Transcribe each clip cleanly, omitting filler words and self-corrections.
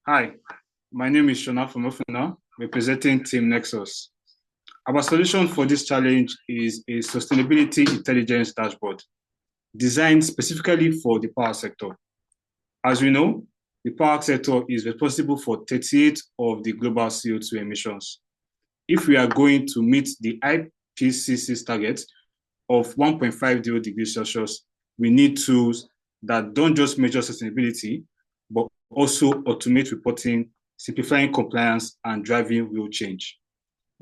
Hi, my name is Shona from Ofuna, representing Team NEXUS. Our solution for this challenge is a sustainability intelligence dashboard designed specifically for the power sector. As we know, the power sector is responsible for 38 of the global CO2 emissions. If we are going to meet the IPCC's target of 1.50 degrees Celsius, we need tools that don't just measure sustainability, but also automate reporting, simplifying compliance, and driving real change.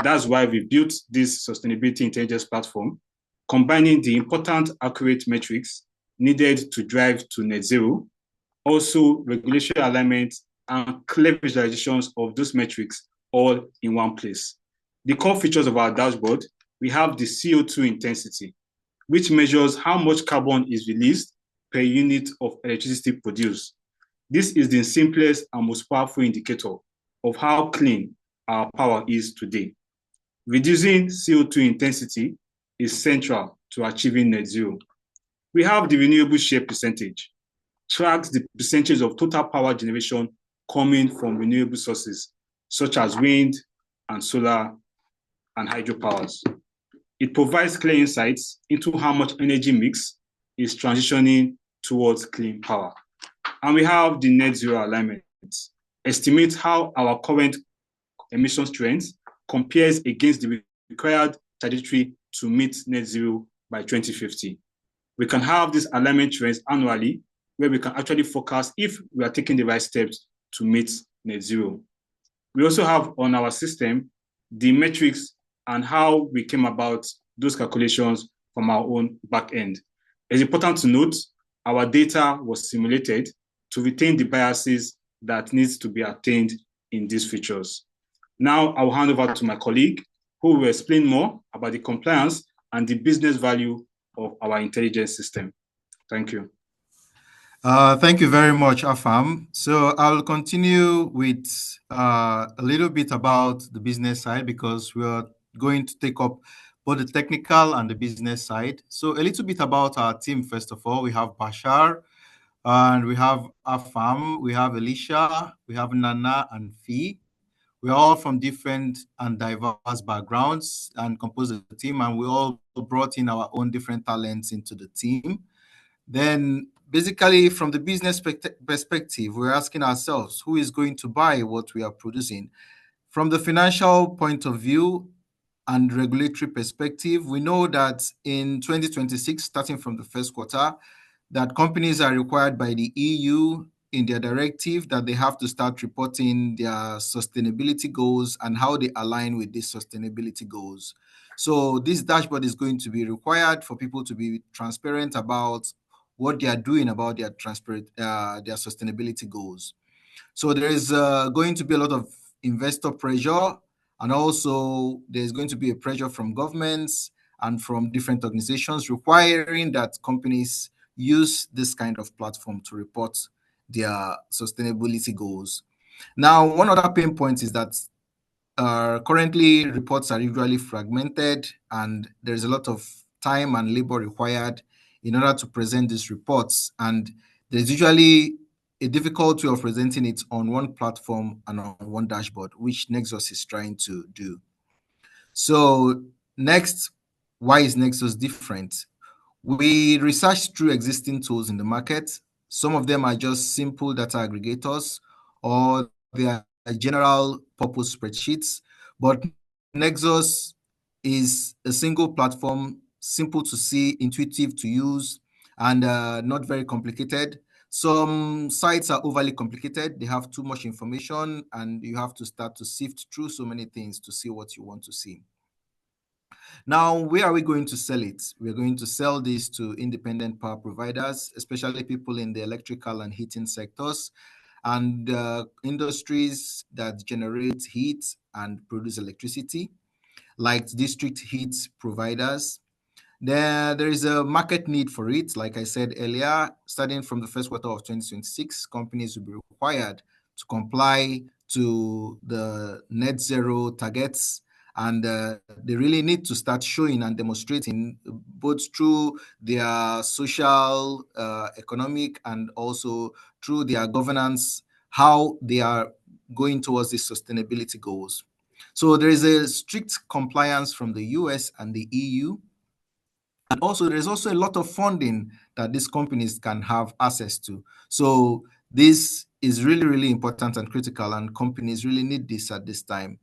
That's why we built this sustainability intelligence platform, combining the important accurate metrics needed to drive to net zero, also regulatory alignment and clear visualizations of those metrics all in one place. The core features of our dashboard, we have the CO2 intensity, which measures how much carbon is released per unit of electricity produced. This is the simplest and most powerful indicator of how clean our power is today. Reducing CO2 intensity is central to achieving net zero. We have the renewable share percentage, tracks the percentage of total power generation coming from renewable sources, such as wind and solar and hydropowers. It provides clear insights into how much energy mix is transitioning towards clean power. And we have the net zero alignment, estimate how our current emissions trends compares against the required trajectory to meet net zero by 2050. We can have these alignment trends annually, where we can actually forecast if we are taking the right steps to meet net zero. We also have on our system the metrics and how we came about those calculations from our own back end. It's important to note our data was simulated to retain the biases that needs to be attained in these features. Now I will hand over to my colleague who will explain more about the compliance and the business value of our intelligence system. Thank you. Thank you very much, Afam. So I'll continue with a little bit about the business side because we are going to take up both the technical and the business side. So a little bit about our team, first of all. We have Bashar, and we have Afam, we have Elisha, we have Nana and Fee. We're all from different and diverse backgrounds and compose the team, and we all brought in our own different talents into the team. Then basically, from the business perspective, we're asking ourselves, who is going to buy what we are producing? From the financial point of view and regulatory perspective, we know that in 2026, starting from the first quarter, that companies are required by the EU in their directive that they have to start reporting their sustainability goals and how they align with these sustainability goals. So this dashboard is going to be required for people to be transparent about what they are doing about their sustainability goals. So there is going to be a lot of investor pressure, and also there's going to be a pressure from governments and from different organizations requiring that companies use this kind of platform to report their sustainability goals. Now, one other pain point is that currently reports are usually fragmented, and there's a lot of time and labor required in order to present these reports. And there's usually a difficult way of presenting it on one platform and on one dashboard, which NEXUS is trying to do. So next, why is NEXUS different? We researched through existing tools in the market. Some of them are just simple data aggregators, or they are general purpose spreadsheets. But NEXUS is a single platform, simple to see, intuitive to use, and not very complicated. Some sites are overly complicated. They have too much information, and you have to start to sift through so many things to see what you want to see. Now, where are we going to sell it? We're going to sell this to independent power providers, especially people in the electrical and heating sectors, and industries that generate heat and produce electricity, like district heat providers. There is a market need for it. Like I said earlier, starting from the first quarter of 2026, companies will be required to comply to the net zero targets, and they really need to start showing and demonstrating both through their social, economic, and also through their governance, how they are going towards these sustainability goals. So there is a strict compliance from the US and the EU. And also, there's also a lot of funding that these companies can have access to. So this is really, really important and critical, and companies really need this at this time.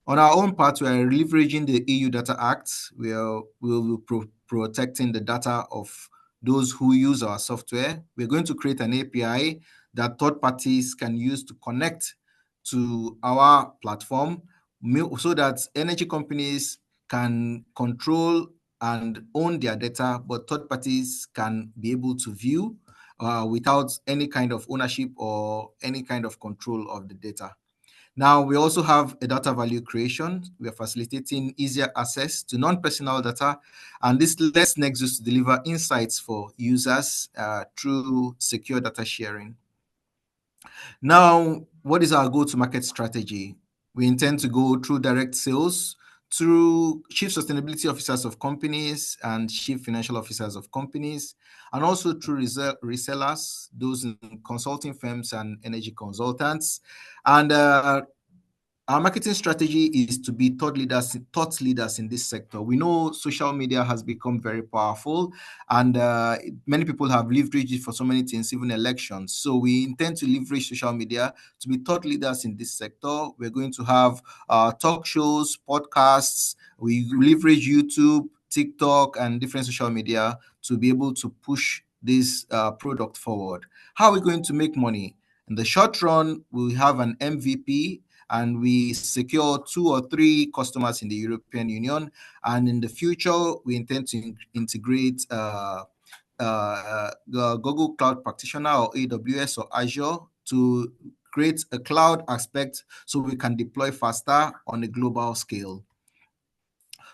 On our own part, we are leveraging the EU Data Act. We will be protecting the data of those who use our software. We're going to create an API that third parties can use to connect to our platform so that energy companies can control and own their data, but third parties can be able to view without any kind of ownership or any kind of control of the data. Now, we also have a data value creation. We are facilitating easier access to non-personal data, and this lets Nexus deliver insights for users through secure data sharing. Now, what is our go-to-market strategy? We intend to go through direct sales, through chief sustainability officers of companies and chief financial officers of companies, and also through resellers, those in consulting firms and energy consultants. And our marketing strategy is to be thought leaders in this sector. We know social media has become very powerful, and many people have leveraged it for so many things, even elections. So we intend to leverage social media to be thought leaders in this sector. We're going to have talk shows, podcasts. We leverage YouTube, TikTok, and different social media to be able to push this product forward. How are we going to make money? In the short run, we'll have an MVP, and we secure 2 or 3 customers in the European Union. And in the future, we intend to integrate the Google Cloud Practitioner or AWS or Azure to create a cloud aspect so we can deploy faster on a global scale.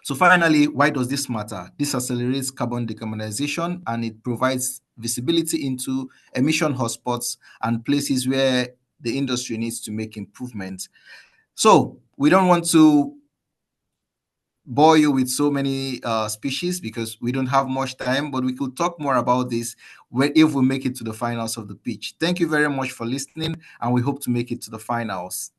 So finally, why does this matter? This accelerates carbon decarbonization, and it provides visibility into emission hotspots and places where the industry needs to make improvements. So we don't want to bore you with so many species because we don't have much time, but we could talk more about this if we make it to the finals of the pitch. Thank you very much for listening, and we hope to make it to the finals.